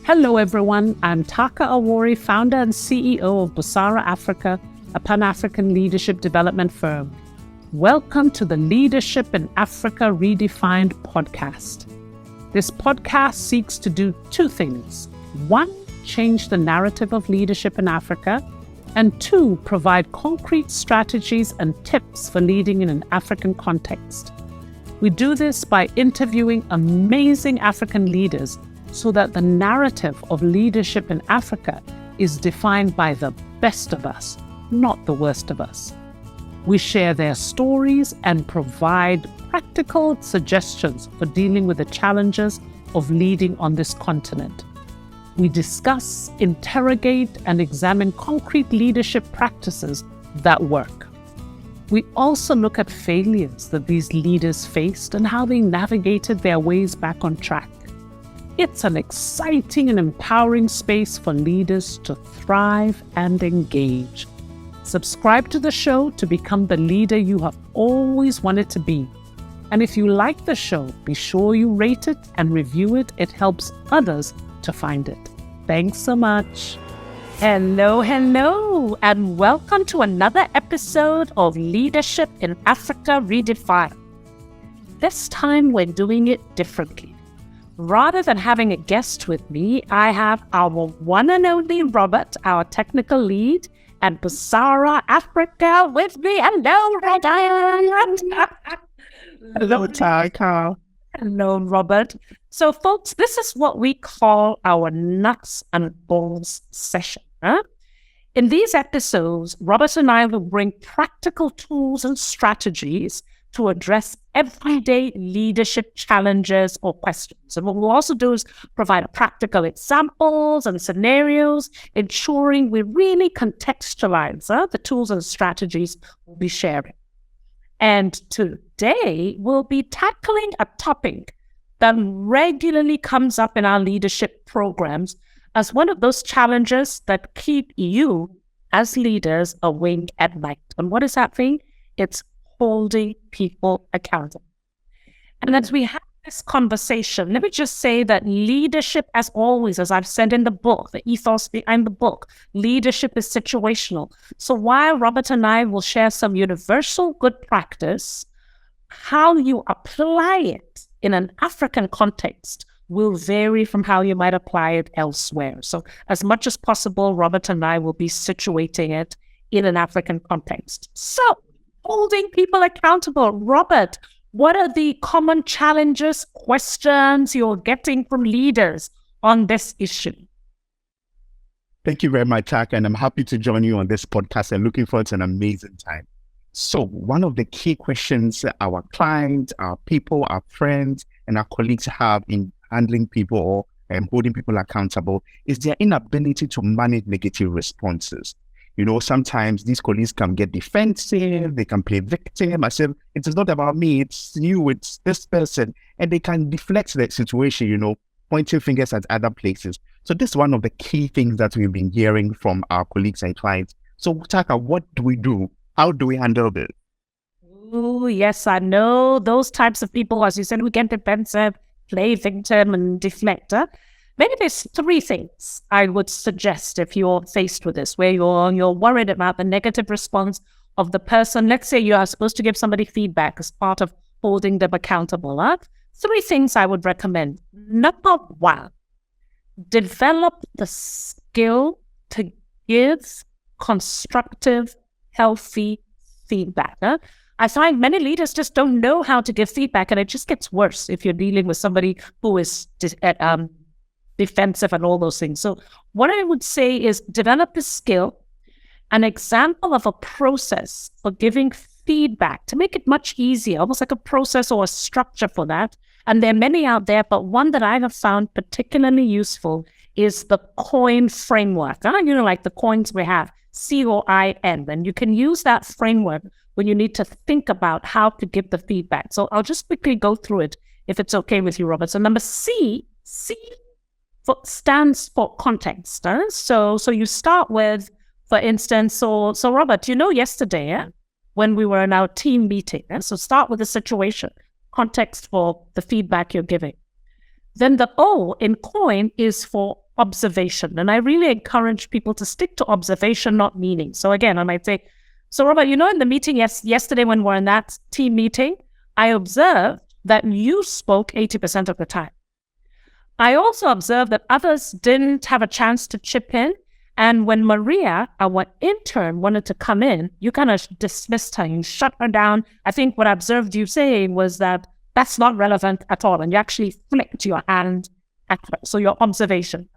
Hello everyone, I'm Taaka and founder and CEO of Busara Africa, a Pan-African leadership development firm. Welcome to the Leadership in Africa Redefined podcast. This podcast seeks to do two things. One, change the narrative of leadership in Africa, and two, provide concrete strategies and tips for leading in an African context. We do this by interviewing amazing African leaders so that the narrative of leadership in Africa is defined by the best of us, not the worst of us. We share their stories and provide practical suggestions for dealing with the challenges of leading on this continent. We discuss, interrogate, and examine concrete leadership practices that work. We also look at failures that these leaders faced and how they navigated their ways back on track. It's an exciting and empowering space for leaders to thrive and engage. Subscribe to the show to become the leader you have always wanted to be. And if you like the show, be sure you rate it and review it. It helps others to find it. Thanks so much. Hello, and welcome to another episode of Leadership in Africa Redefined. This time we're doing it differently. Rather than having a guest with me, I have our one and only Robert, our technical lead, and Busara Africa with me. Hello, Robert. Hello, Taaka. Hello, Robert. So, folks, this is what we call our nuts and bolts session. In these episodes, Robert and I will bring practical tools and strategies to address everyday leadership challenges or questions. And what we'll also do is provide practical examples and scenarios, ensuring we really contextualize the tools and strategies we'll be sharing. And today, we'll be tackling a topic that regularly comes up in our leadership programs as one of those challenges that keep you as leaders awake at night. And what is that thing? It's holding people accountable. And as we have this conversation, let me just say that leadership, as always, as I've said in the book, the ethos behind the book, leadership is situational. So while Robert and I will share some universal good practice, how you apply it in an African context will vary from how you might apply it elsewhere. So as much as possible, Robert and I will be situating it in an African context. So holding people accountable. Robert, what are the common challenges, questions you're getting from leaders on this issue? Thank you very much, Taaka, and I'm happy to join you on this podcast and looking forward to an amazing time. So one of the key questions our clients, our people, our friends, and our colleagues have in handling people or holding people accountable is their inability to manage negative responses. You know, sometimes these colleagues can get defensive, they can play victim, as if it is not about me, it's you, it's this person, and they can deflect the situation, pointing fingers at other places. So this is one of the key things that we've been hearing from our colleagues and clients. So Taaka, what do we do? How do we handle this? Oh, yes, I know those types of people, as you said, we get defensive, play victim, and deflect. Maybe there's three things I would suggest if you're faced with this, where you're worried about the negative response of the person. Let's say you are supposed to give somebody feedback as part of holding them accountable. Three things I would recommend. Number one, develop the skill to give constructive, healthy feedback. I find many leaders just don't know how to give feedback, and it just gets worse if you're dealing with somebody who is defensive and all those things. So what I would say is develop a skill, an example of a process for giving feedback to make it much easier, almost like a process or a structure for that. And there are many out there, but one that I have found particularly useful is the COIN framework. Like the coins we have, COIN. And you can use that framework when you need to think about how to give the feedback. So I'll just quickly go through it if it's okay with you, Robert. So number C stands for context. So you start with, for instance, so Robert, yesterday when we were in our team meeting, so start with the situation, context for the feedback you're giving. Then the O in coin is for observation. And I really encourage people to stick to observation, not meaning. So again, I might say, so Robert, in the meeting yesterday when we're in that team meeting, I observed that you spoke 80% of the time. I also observed that others didn't have a chance to chip in. And when Maria, our intern, wanted to come in, you kind of dismissed her, you shut her down. I think what I observed you saying was that that's not relevant at all. And you actually flicked your hand at her. So your observation.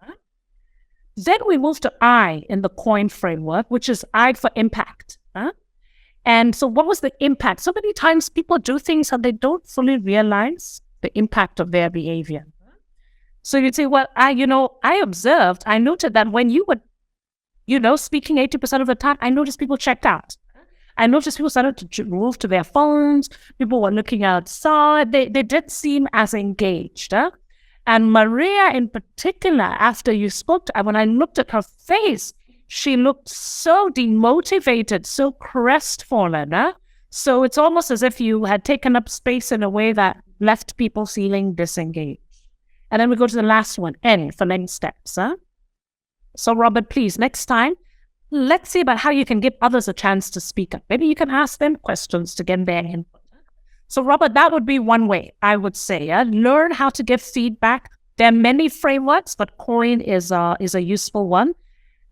Then we move to I in the coin framework, which is I for impact. And so what was the impact? So many times people do things and they don't fully realize the impact of their behavior. So you'd say, well, I noted that when you were, speaking 80% of the time, I noticed people checked out. I noticed people started to move to their phones. People were looking outside. They did seem as engaged. And Maria in particular, after you spoke to her, when I looked at her face, she looked so demotivated, so crestfallen. So it's almost as if you had taken up space in a way that left people feeling disengaged. And then we go to the last one, N for next steps. So Robert, please, next time, let's see about how you can give others a chance to speak up. Maybe you can ask them questions to get their input. So Robert, that would be one way, I would say. Learn how to give feedback. There are many frameworks, but COIN is a useful one.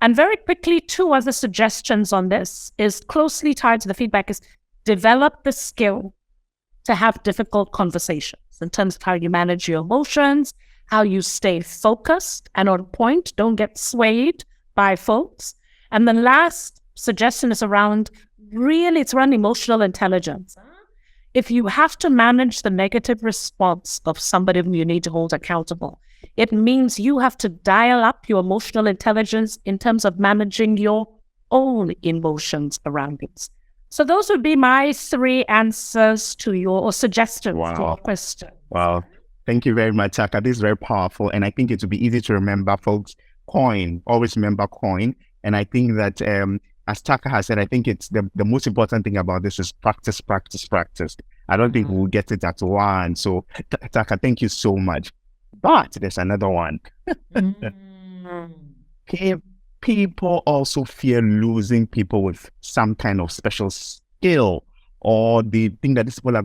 And very quickly, 2 other suggestions on this is closely tied to the feedback is develop the skill to have difficult conversations in terms of how you manage your emotions, how you stay focused and on point, don't get swayed by folks. And the last suggestion is around emotional intelligence. If you have to manage the negative response of somebody whom you need to hold accountable, it means you have to dial up your emotional intelligence in terms of managing your own emotions around it. So those would be my 3 answers to or suggestions to your question. Wow. Thank you very much, Taaka. This is very powerful. And I think it will be easy to remember, folks. COIN, always remember COIN. And I think that, as Taaka has said, I think it's the most important thing about this is practice, practice, practice. I don't think we'll get it at one. So, Taaka, thank you so much. But there's another one. People also fear losing people with some kind of special skill, or they think that these people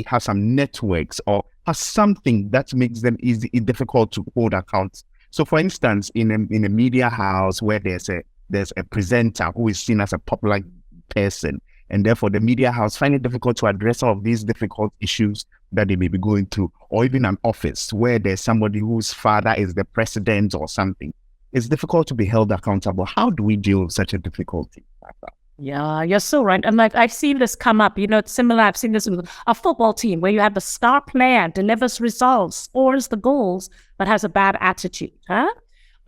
have some networks or have something that makes them difficult to hold account. So, for instance, in a media house where there's a presenter who is seen as a popular person, and therefore the media house find it difficult to address all of these difficult issues that they may be going through, or even an office where there's somebody whose father is the president or something. It's difficult to be held accountable. How do we deal with such a difficulty? Yeah, you're so right. And I've seen this come up, it's similar. I've seen this with a football team where you have the star player delivers results, scores the goals, but has a bad attitude.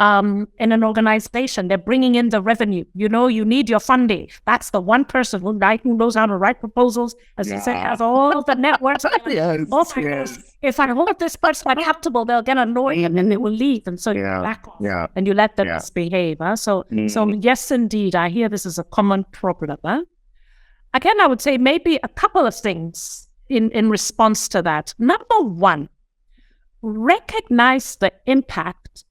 In an organization, they're bringing in the revenue. You need your funding. That's the one person who knows how to write proposals, as you say, has all the networks. Yes. If I hold this person accountable, they'll get annoyed and then they will leave. And so you back off and you let them misbehave. So yes, indeed, I hear this is a common problem. Again, I would say maybe a couple of things in response to that. Number one, recognize the impact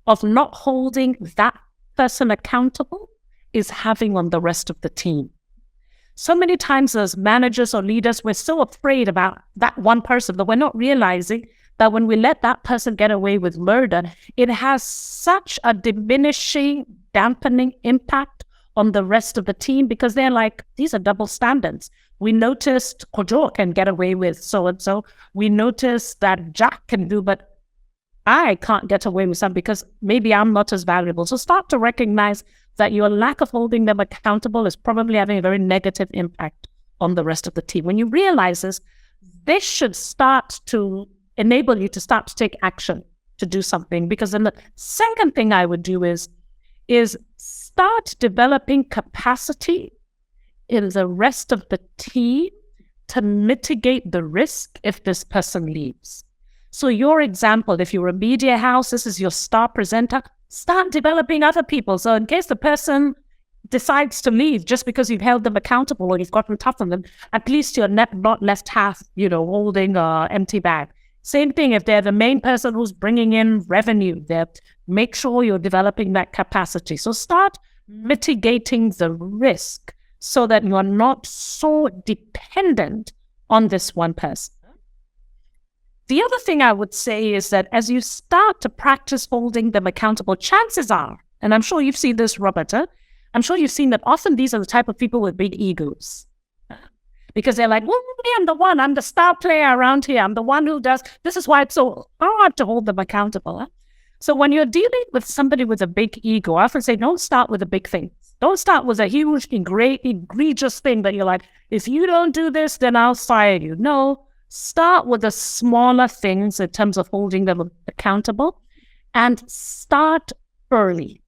of not holding that person accountable is having on the rest of the team. So many times as managers or leaders, we're so afraid about that one person that we're not realizing that when we let that person get away with murder, it has such a diminishing, dampening impact on the rest of the team because they're like, these are double standards. We noticed Kojo can get away with so-and-so. We noticed that Jack can do, but I can't get away with something because maybe I'm not as valuable. So start to recognize that your lack of holding them accountable is probably having a very negative impact on the rest of the team. When you realize this should start to enable you to start to take action to do something. Because then the second thing I would do is start developing capacity in the rest of the team to mitigate the risk if this person leaves. So your example, if you're a media house, this is your star presenter, start developing other people. So in case the person decides to leave just because you've held them accountable or you've gotten tough on them, at least you're not left half, holding an empty bag. Same thing if they're the main person who's bringing in revenue, make sure you're developing that capacity. So start mitigating the risk so that you are not so dependent on this one person. The other thing I would say is that as you start to practice holding them accountable, chances are, and I'm sure you've seen this, Robert, I'm sure you've seen that often these are the type of people with big egos. Because they're like, well, I'm the star player around here. I'm the one who does. This is why it's so hard to hold them accountable. So when you're dealing with somebody with a big ego, I often say, don't start with a big thing. Don't start with a huge, egregious thing that you're like, if you don't do this, then I'll fire you. No, start with the smaller things in terms of holding them accountable and start early.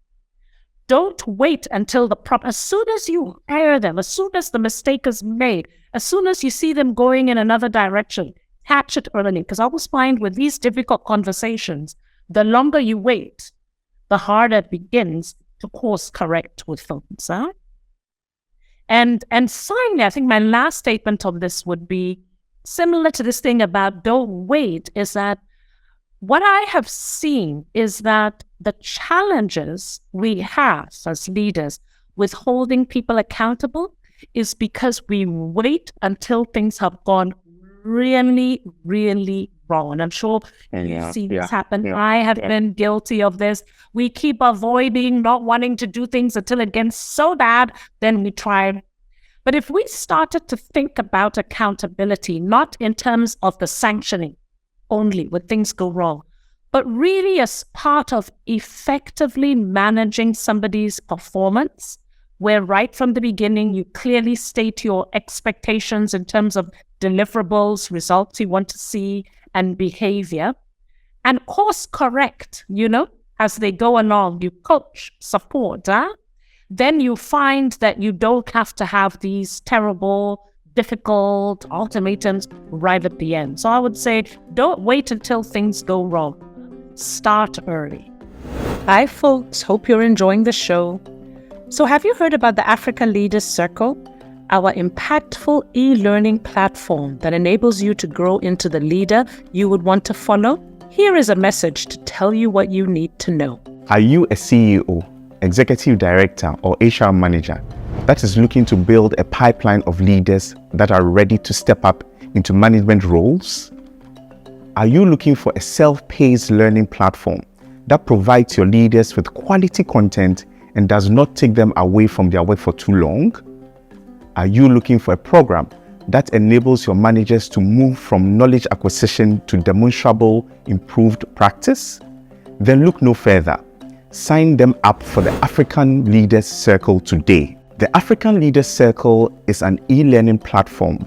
Don't wait until as soon as you hire them, as soon as the mistake is made, as soon as you see them going in another direction, catch it early. Because I always find with these difficult conversations, the longer you wait, the harder it begins to course correct with folks. And finally, I think my last statement on this would be similar to this thing about don't wait, is that what I have seen is that the challenges we have as leaders with holding people accountable is because we wait until things have gone really, really wrong. And I'm sure you've seen this happen. Yeah, I have been guilty of this. We keep avoiding, not wanting to do things until it gets so bad, then we try. But if we started to think about accountability, not in terms of the sanctioning only when things go wrong, but really as part of effectively managing somebody's performance, where right from the beginning, you clearly state your expectations in terms of deliverables, results you want to see, and behavior, and course correct, as they go along, you coach, support, then you find that you don't have to have these terrible, difficult ultimatums right at the end. So I would say, don't wait until things go wrong. Start early. Hi, folks. Hope you're enjoying the show. So have you heard about the African Leaders Circle, our impactful e-learning platform that enables you to grow into the leader you would want to follow? Here is a message to tell you what you need to know. Are you a CEO, executive director, or HR manager that is looking to build a pipeline of leaders that are ready to step up into management roles? Are you looking for a self-paced learning platform that provides your leaders with quality content and does not take them away from their work for too long? Are you looking for a program that enables your managers to move from knowledge acquisition to demonstrable improved practice? Then look no further. Sign them up for the African Leaders Circle today. The African Leaders Circle is an e-learning platform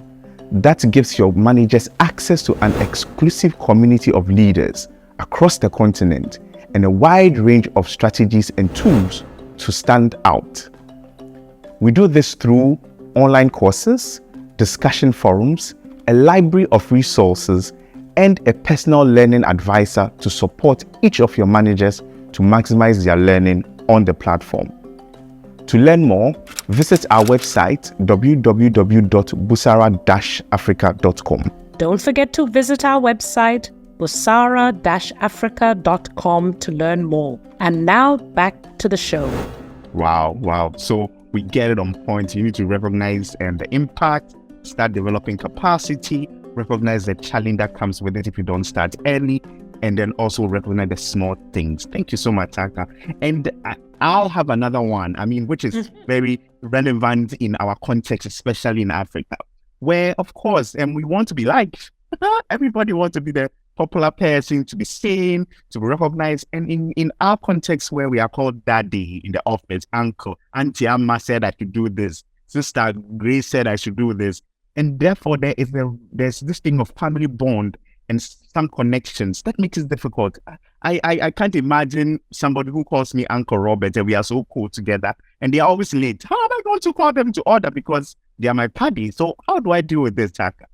that gives your managers access to an exclusive community of leaders across the continent and a wide range of strategies and tools to stand out. We do this through online courses, discussion forums, a library of resources, and a personal learning advisor to support each of your managers to maximize their learning on the platform. To learn more, visit our website www.busara-africa.com. Don't forget to visit our website busara-africa.com to learn more. And now back to the show. Wow. So we get it on point. You need to recognize the impact, start developing capacity, recognize the challenge that comes with it if you don't start early, and then also recognize the small things. Thank you so much, Taaka. And I'll have another one, which is very relevant in our context, especially in Africa, where, of course, we want to be liked. Everybody wants to be the popular person, to be seen, to be recognized. And in our context where we are called daddy in the office, uncle, Auntie Amma said I should do this, Sister Grace said I should do this. And therefore, there's this thing of family bond and some connections that makes it difficult. I can't imagine somebody who calls me Uncle Robert and we are so cool together and they are always late. How am I going to call them to order because they are my paddy? So how do I deal with this, Taaka?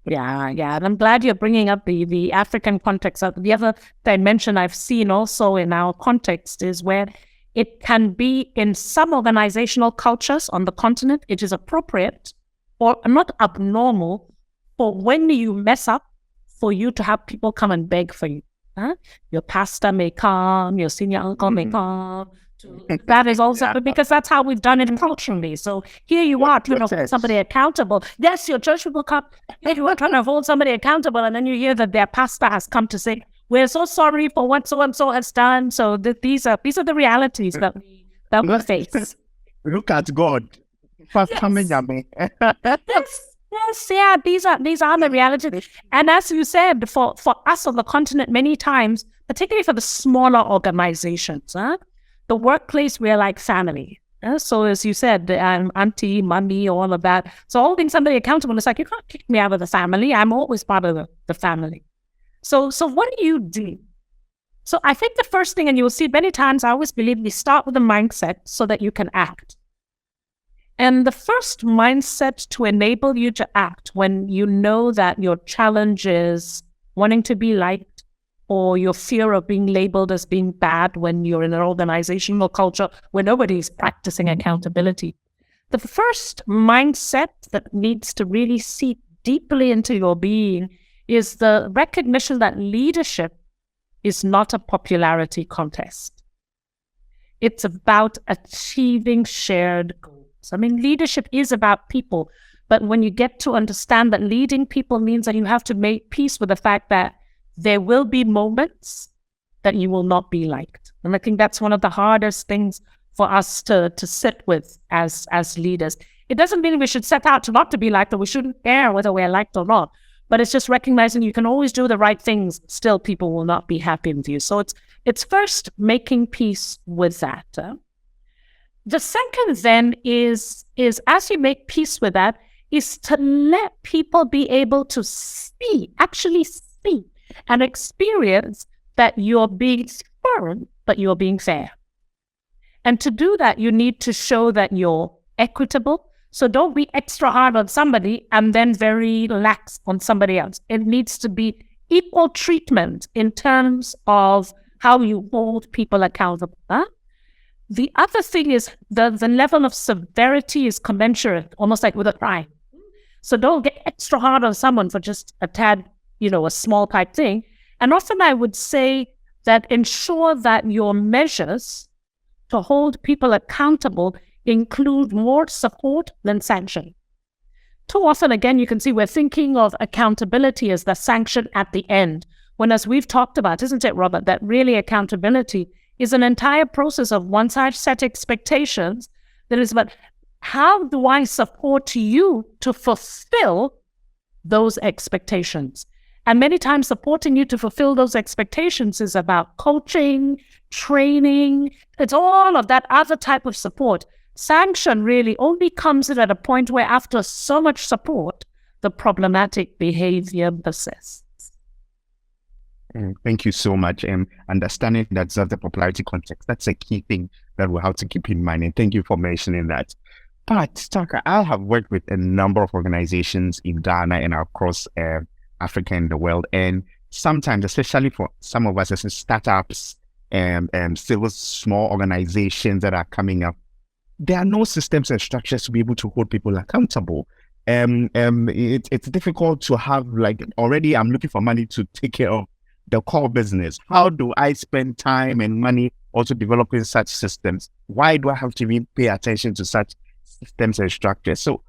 Yeah. And I'm glad you're bringing up the African context. The other dimension I've seen also in our context is where it can be in some organizational cultures on the continent, it is appropriate or not abnormal for when you mess up for you to have people come and beg for you. Your pastor may come, your senior uncle may come. That is also because that's how we've done it culturally. So here you are trying to hold somebody accountable. Yes, your church people come. You are trying to hold somebody accountable, and then you hear that their pastor has come to say, "We're so sorry for what so and so has done." So these are the realities that we face. Look at God. Yes, yeah, these are the realities. And as you said, for us on the continent, many times, particularly for the smaller organizations, the workplace, we're like family. So as you said, auntie, mommy, all of that. So holding somebody accountable, it's like, you can't kick me out of the family. I'm always part of the family. So what do you do? So I think the first thing, and you'll see many times, I always believe we start with a mindset so that you can act. And the first mindset to enable you to act when you know that your challenge is wanting to be liked, or your fear of being labeled as being bad when you're in an organizational culture where nobody's practicing accountability. The first mindset that needs to really seep deeply into your being is the recognition that leadership is not a popularity contest. It's about achieving shared goals. I mean, leadership is about people, but when you get to understand that leading people means that you have to make peace with the fact that there will be moments that you will not be liked. And I think that's one of the hardest things for us to sit with as leaders. It doesn't mean we should set out to not to be liked, or we shouldn't care whether we're liked or not. But it's just recognizing you can always do the right things, still people will not be happy with you. So it's first making peace with that. The second then is as you make peace with that, is to let people be able to actually see and experience that you're being firm, but you're being fair. And to do that, you need to show that you're equitable. So don't be extra hard on somebody and then very lax on somebody else. It needs to be equal treatment in terms of how you hold people accountable. The other thing is the level of severity is commensurate, almost like with a crime. So don't get extra hard on someone for just a tad, a small type thing. And often I would say that ensure that your measures to hold people accountable include more support than sanction. Too often, again, you can see we're thinking of accountability as the sanction at the end, when, as we've talked about, isn't it, Robert, that really accountability is an entire process of once I've set expectations, that is about how do I support you to fulfill those expectations? And many times supporting you to fulfill those expectations is about coaching, training. It's all of that other type of support. Sanction really only comes in at a point where after so much support, the problematic behavior persists. Thank you so much. Understanding that's the popularity context, that's a key thing that we'll have to keep in mind. And thank you for mentioning that. But Taaka, I have worked with a number of organizations in Ghana and across Africa and the world. And sometimes, especially for some of us as startups and still small organizations that are coming up, there are no systems and structures to be able to hold people accountable. It's difficult to have, already I'm looking for money to take care of the core business. How do I spend time and money also developing such systems? Why do I have to even pay attention to such systems and structures? So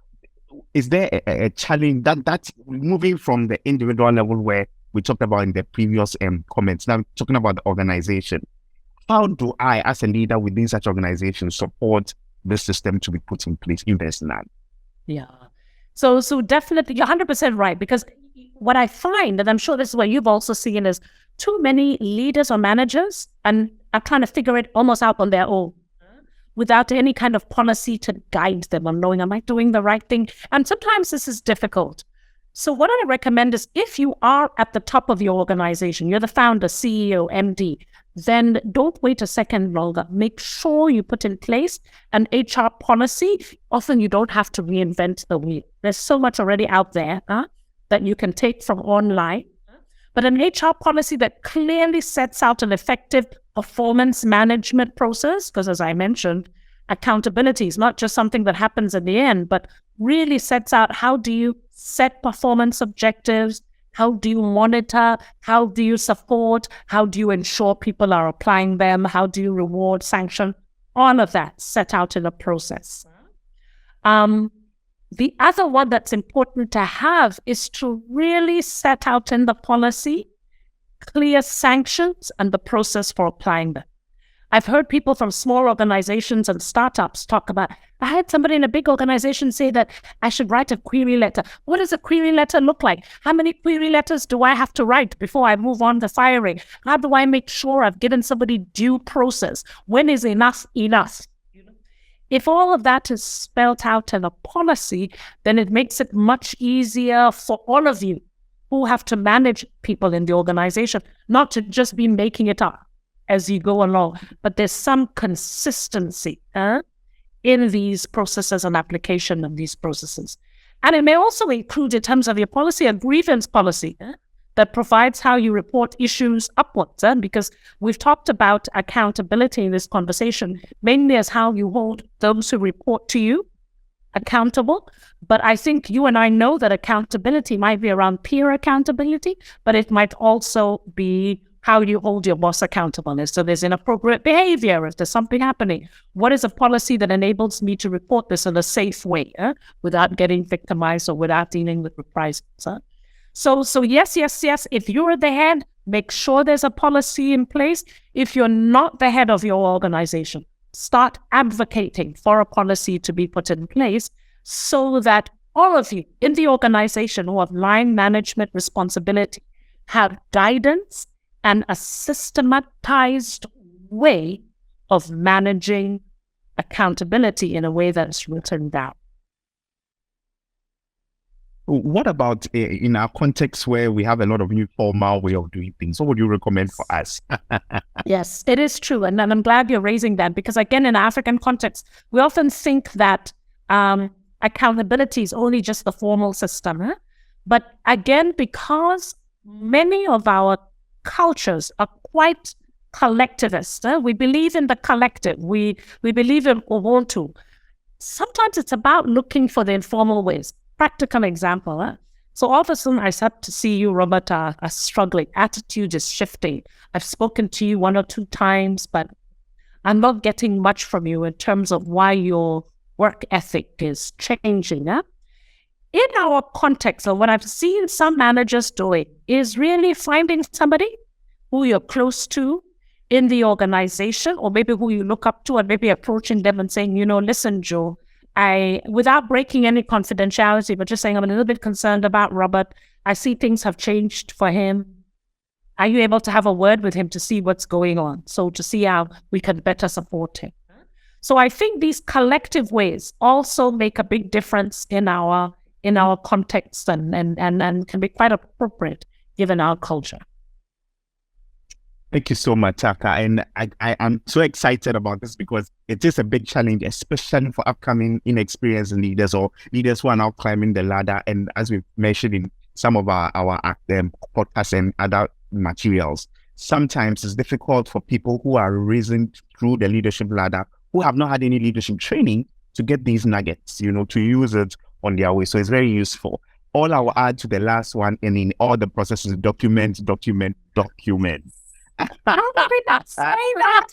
is there a challenge that's moving from the individual level where we talked about in the previous comments, now talking about the organization? How do I, as a leader within such organizations, support this system to be put in place if there's none? Yeah. So definitely, you're 100% right, because what I find, and I'm sure this is what you've also seen, is too many leaders or managers and are trying to figure it almost out on their own without any kind of policy to guide them on knowing, am I doing the right thing? And sometimes this is difficult. So what I recommend is, if you are at the top of your organization, you're the founder, CEO, MD, then don't wait a second longer. Make sure you put in place an HR policy. Often you don't have to reinvent the wheel. There's so much already out there that you can take from online. But an HR policy that clearly sets out an effective performance management process, because as I mentioned, accountability is not just something that happens in the end, but really sets out how do you set performance objectives, How do you monitor? How do you support? How do you ensure people are applying them? How do you reward, sanction? All of that set out in a process. The other one that's important to have is to really set out in the policy clear sanctions and the process for applying them. I've heard people from small organizations and startups talk about, I had somebody in a big organization say that I should write a query letter. What does a query letter look like? How many query letters do I have to write before I move on to firing? How do I make sure I've given somebody due process? When is enough enough? If all of that is spelled out in a policy, then it makes it much easier for all of you who have to manage people in the organization, not to just be making it up as you go along, but there's some consistency in these processes and application of these processes. And it may also include, in terms of your policy, a grievance policy that provides how you report issues upwards, because we've talked about accountability in this conversation, mainly as how you hold those who report to you accountable. But I think you and I know that accountability might be around peer accountability, but it might also be how you hold your boss accountable. So there's inappropriate behavior. If there's something happening, what is a policy that enables me to report this in a safe way without getting victimized or without dealing with reprisals? So yes. If you're the head, make sure there's a policy in place. If you're not the head of your organization, start advocating for a policy to be put in place so that all of you in the organization who have line management responsibility have guidance and a systematized way of managing accountability in a way that's written down. What about in our context where we have a lot of informal way of doing things? What would you recommend for us? Yes, it is true. And I'm glad you're raising that because, again, in African context, we often think that accountability is only just the formal system. But again, because many of our cultures are quite collectivist, we believe in the collective. We believe in Ubuntu. Sometimes it's about looking for the informal ways. Practical example. So all of a sudden I start to see you, Robert, are struggling. Attitude is shifting. I've spoken to you 1 or 2 times, but I'm not getting much from you in terms of why your work ethic is changing. In our context, or what I've seen some managers doing is really finding somebody who you're close to in the organization, or maybe who you look up to, and maybe approaching them and saying, listen, Joe, without breaking any confidentiality, but just saying, I'm a little bit concerned about Robert. I see things have changed for him. Are you able to have a word with him to see what's going on? So to see how we can better support him. So I think these collective ways also make a big difference in our context and can be quite appropriate given our culture. Thank you so much, Taaka. And I'm so excited about this because it is a big challenge, especially for upcoming inexperienced leaders or leaders who are now climbing the ladder. And as we've mentioned in some of our podcasts and other materials, sometimes it's difficult for people who are risen through the leadership ladder, who have not had any leadership training, to get these nuggets, to use it on their way. So it's very useful. All I will add to the last one, and in all the processes, document. How did we not say that?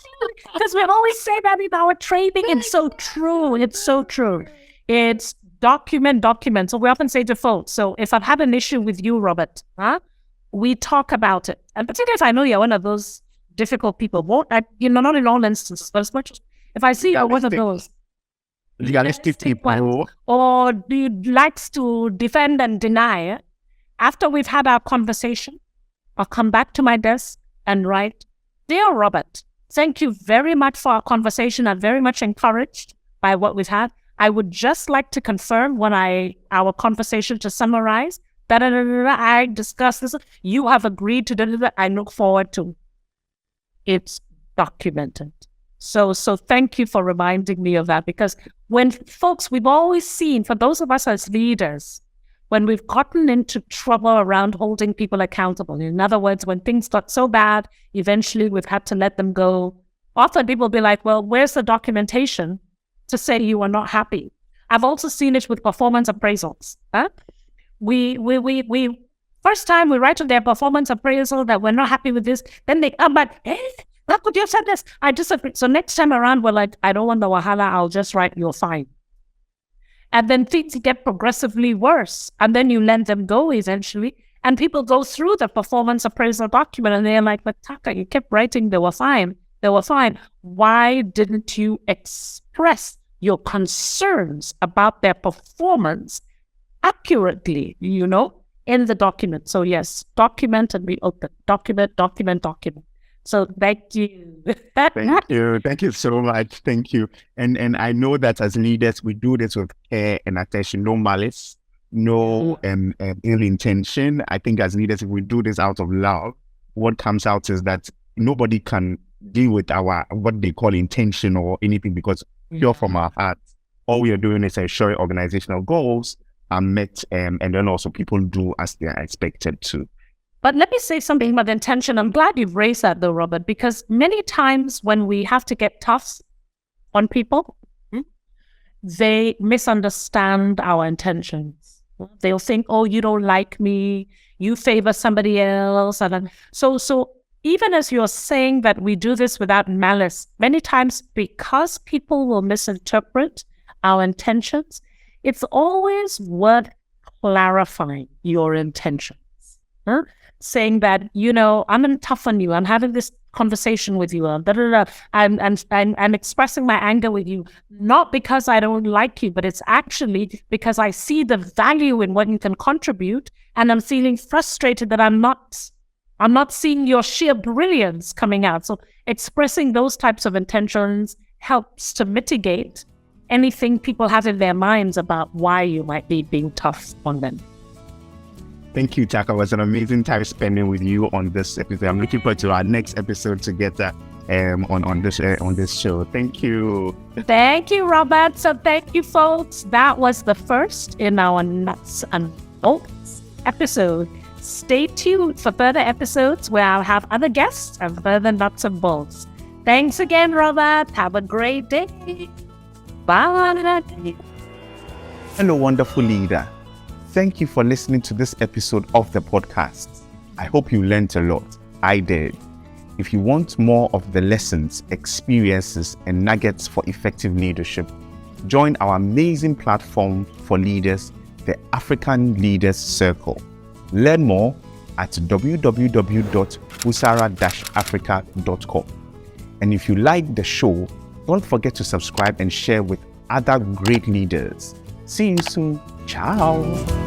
Because we always say that in our training. It's so true. It's document. So we often say to folks, so if I've had an issue with you, Robert, we talk about it. And particularly if I know you're one of those difficult people, not in all instances, but as much as if I see you're one of those legalistic people, or do you likes to defend and deny, after we've had our conversation, I'll come back to my desk and write, Dear Robert, thank you very much for our conversation. I'm very much encouraged by what we've had. I would just like to confirm our conversation to summarize. I discussed this. You have agreed to I look forward to it's documented. So thank you for reminding me of that, because when folks, we've always seen, for those of us as leaders, when we've gotten into trouble around holding people accountable, in other words, when things got so bad, eventually we've had to let them go. Often people will be like, well, where's the documentation to say you are not happy? I've also seen it with performance appraisals. We First time we write on their performance appraisal that we're not happy with this, then they come back, how could you have said this? I disagree. So next time around, we're like, I don't want the wahala, I'll just write you're fine. And then things get progressively worse. And then you let them go eventually. And people go through the performance appraisal document and they're like, but Taaka, you kept writing they were fine. They were fine. Why didn't you express your concerns about their performance accurately, in the document? So yes, document and be open. Document. So thank you. Thank you so much. Thank you. And I know that as leaders, we do this with care and attention, no malice, no ill intention. I think as leaders, if we do this out of love, what comes out is that nobody can deal with our, what they call intention or anything, because pure from our hearts. All we are doing is ensuring organizational goals are met, and then also people do as they are expected to. But let me say something about intention. I'm glad you've raised that though, Robert, because many times when we have to get tough on people, they misunderstand our intentions. They'll think, oh, you don't like me, you favor somebody else. And so even as you're saying that we do this without malice, many times because people will misinterpret our intentions, it's always worth clarifying your intentions. Saying that, I'm tough on you. I'm having this conversation with you. I'm expressing my anger with you, not because I don't like you, but it's actually because I see the value in what you can contribute, and I'm feeling frustrated that I'm not seeing your sheer brilliance coming out. So expressing those types of intentions helps to mitigate anything people have in their minds about why you might be being tough on them. Thank you, Taaka. It was an amazing time spending with you on this episode. I'm looking forward to our next episode together on this show. Thank you. Thank you, Robert. So thank you, folks. That was the first in our Nuts and Bolts episode. Stay tuned for further episodes where I'll have other guests and further Nuts and Bolts. Thanks again, Robert. Have a great day. Bye. Hello, wonderful leader. Thank you for listening to this episode of the podcast. I hope you learned a lot. I did. If you want more of the lessons, experiences, and nuggets for effective leadership, join our amazing platform for leaders, the African Leaders Circle. Learn more at www.busara-africa.com. And if you like the show, don't forget to subscribe and share with other great leaders. See you soon. Ciao.